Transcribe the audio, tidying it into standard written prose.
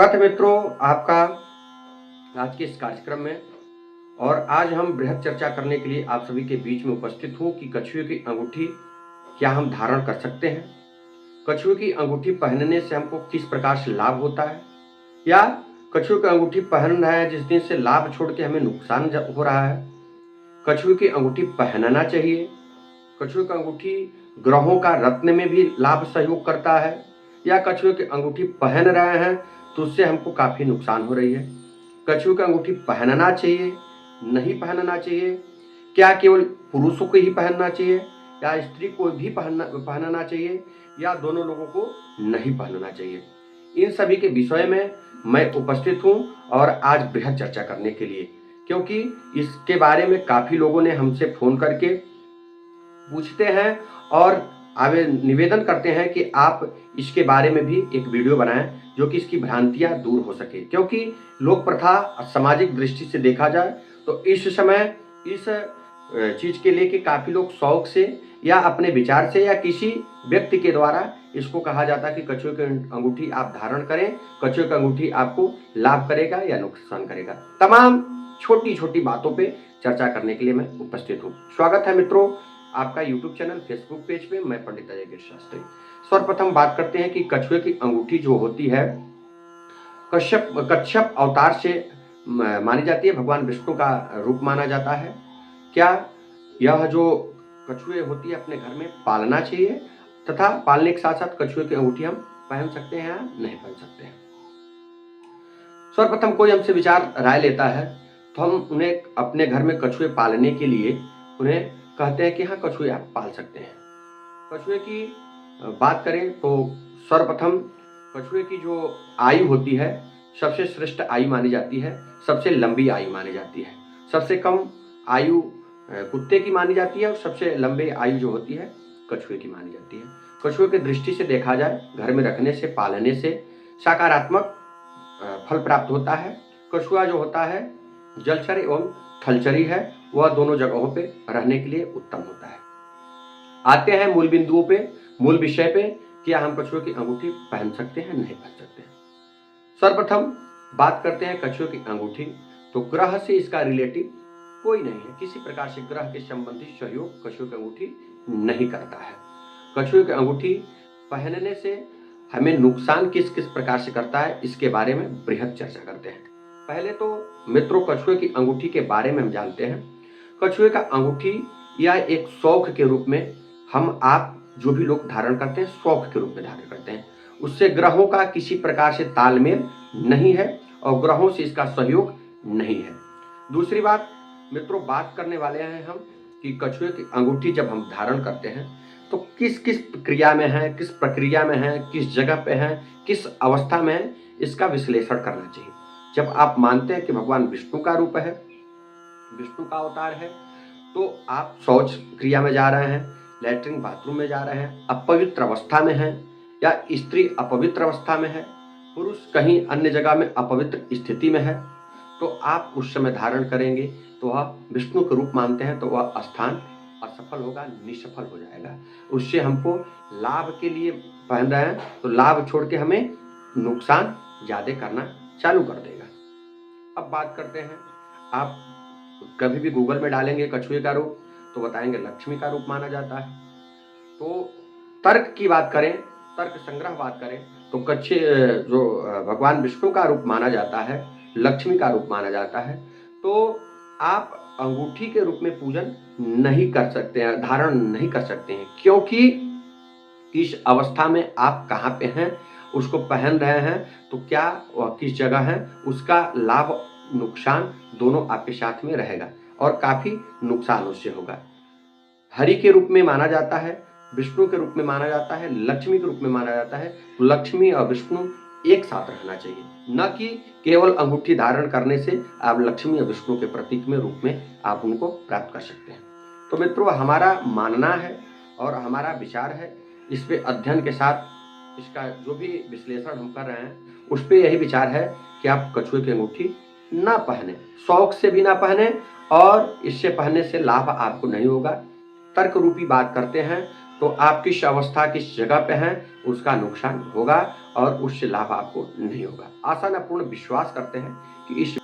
स्वागत है मित्रों आपका आज के इस कार्यक्रम में। और आज हम बृहद चर्चा करने के लिए आप सभी के बीच में उपस्थित हूँ कि कछुए की अंगूठी क्या हम धारण कर सकते हैं, कछुए की अंगूठी पहनने से हमको किस प्रकार से लाभ होता है, या कछुए की अंगूठी पहन रहे हैं जिस दिन से लाभ छोड़ के हमें नुकसान हो रहा है। कछुए की अंगूठी पहनना चाहिए। कछुए की अंगूठी ग्रहों का रत्न में भी लाभ सहयोग करता है, या कछुए की अंगूठी पहन रहे हैं तो उससे हमको काफ़ी नुकसान हो रही है। कछुए की अंगूठी पहनना चाहिए, नहीं पहनना चाहिए, क्या केवल पुरुषों को ही पहनना चाहिए या स्त्री को भी पहनना चाहिए, या दोनों लोगों को नहीं पहनना चाहिए, इन सभी के विषय में मैं उपस्थित हूँ और आज बृहद चर्चा करने के लिए, क्योंकि इसके बारे में काफ़ी लोगों ने हमसे फ़ोन करके पूछते हैं और निवेदन करते हैं कि आप इसके बारे में भी एक वीडियो बनाएं जो कि इसकी भ्रांतियां दूर हो सके। क्योंकि लोक प्रथा सामाजिक दृष्टि से देखा जाए तो इस समय इस चीज़ के लिए कि काफ़ी लोग शौक से या अपने विचार से या किसी व्यक्ति के द्वारा इसको कहा जाता है कि कछुए की अंगूठी आप धारण करें, कछुए की अंगूठी आपको लाभ करेगा या नुकसान करेगा। तमाम छोटी छोटी बातों पे चर्चा करने के लिए मैं उपस्थित हूँ। स्वागत है मित्रों आपका YouTube चैनल फेसबुक पेज पे। मैं पंडित अजय गिरि शास्त्री। सर्वप्रथम बात करते हैं कि कछुए की अंगूठी जो होती है कच्छप अवतार से मानी जाती है, भगवान विष्णु का रूप माना जाता है। क्या यह जो कछुए होती है अपने घर में पालना चाहिए, तथा पालने के साथ साथ कछुए की अंगूठी हम पहन सकते हैं या नहीं पहन सकते हैं। सर्वप्रथम कोई हमसे विचार राय लेता है तो हम उन्हें अपने घर में कछुए पालने के लिए उन्हें कहते हैं कि हाँ कछुए आप पाल सकते हैं। कछुए की बात करें तो सर्वप्रथम कछुए की जो आयु होती है सबसे श्रेष्ठ आयु मानी जाती है, सबसे लंबी आयु मानी जाती है। सबसे कम आयु कुत्ते की मानी जाती है और सबसे लंबी आयु जो होती है कछुए की मानी जाती है। कछुए की दृष्टि से देखा जाए घर में रखने से पालने से सकारात्मक फल प्राप्त होता है। कछुआ जो होता है जलचर एवं थलचरी है, वह दोनों जगहों पे रहने के लिए उत्तम होता है। आते हैं मूल बिंदुओं पे, मूल विषय पे, क्या हम कछुए की अंगूठी पहन सकते हैं नहीं पहन सकते हैं। सर्वप्रथम बात करते हैं कछुए की अंगूठी। तो ग्रह से इसका रिलेटिव कोई नहीं है, किसी प्रकार से ग्रह के संबंधित सहयोग कछुए की अंगूठी नहीं करता है। कछुए की अंगूठी पहनने से हमें नुकसान किस किस प्रकार से करता है इसके बारे में बृहद चर्चा करते हैं। पहले तो मित्रों कछुए की अंगूठी के बारे में हम जानते हैं। कछुए का अंगूठी या एक शौक के रूप में हम आप जो भी लोग धारण करते हैं शौक के रूप में धारण करते हैं। उससे ग्रहों का किसी प्रकार से तालमेल नहीं है और ग्रहों से इसका सहयोग नहीं है। दूसरी बात मित्रों बात करने वाले हैं हम कि कछुए की अंगूठी जब हम धारण करते हैं तो किस किस क्रिया में है, किस प्रक्रिया में है, किस जगह पे है, किस अवस्था में है, इसका विश्लेषण करना चाहिए। जब आप मानते हैं कि भगवान विष्णु का रूप है, विष्णु का अवतार है, तो आप शौच क्रिया में जा रहे हैं, लैट्रिन बाथरूम में जा रहे हैं, अपवित्र अवस्था में हैं, या स्त्री अपवित्र अवस्था में है, पुरुष कहीं अन्य जगह में अपवित्र स्थिति में है, तो आप उस समय धारण करेंगे तो वह विष्णु के रूप मानते हैं तो वह स्थान असफल होगा, निसफल हो जाएगा। उससे हमको लाभ के लिए पहन रहे हैं तो लाभ छोड़ के हमें नुकसान ज़्यादा करना चालू कर देगा। अब बात करते हैं, आप कभी भी गूगल में डालेंगे कछुए का रूप तो बताएंगे लक्ष्मी का रूप माना जाता है। तो तर्क की बात करें, तर्क संग्रह बात करें तो कच्छे जो भगवान विष्णु का रूप माना जाता है, लक्ष्मी का रूप माना जाता है, तो आप अंगूठी के रूप में पूजन नहीं कर सकते हैं, धारण नहीं कर सकते हैं, क्योंकि किस अवस्था में आप कहाँ पे हैं, उसको पहन रहे हैं तो क्या किस जगह है, उसका लाभ नुकसान दोनों आपके साथ में रहेगा और काफ़ी नुकसान उससे होगा। हरि के रूप में माना जाता है, विष्णु के रूप में माना जाता है, लक्ष्मी के रूप में माना जाता है, तो लक्ष्मी और विष्णु एक साथ रहना चाहिए, न कि केवल अंगूठी धारण करने से आप लक्ष्मी और विष्णु के प्रतीक में रूप में आप उनको प्राप्त कर सकते हैं। तो मित्रों हमारा मानना है और हमारा विचार है, इस पे अध्ययन के साथ इसका जो भी विश्लेषण हम कर रहे हैं उस पे यही विचार है कि आप कछुए की अंगूठी ना पहने, शौक से भी ना पहने और इससे पहनने से लाभ आपको नहीं होगा। तर्क रूपी बात करते हैं तो आप किस अवस्था, किस जगह पे हैं, उसका नुकसान होगा और उससे लाभ आपको नहीं होगा। आशा न पूर्ण विश्वास करते हैं कि इस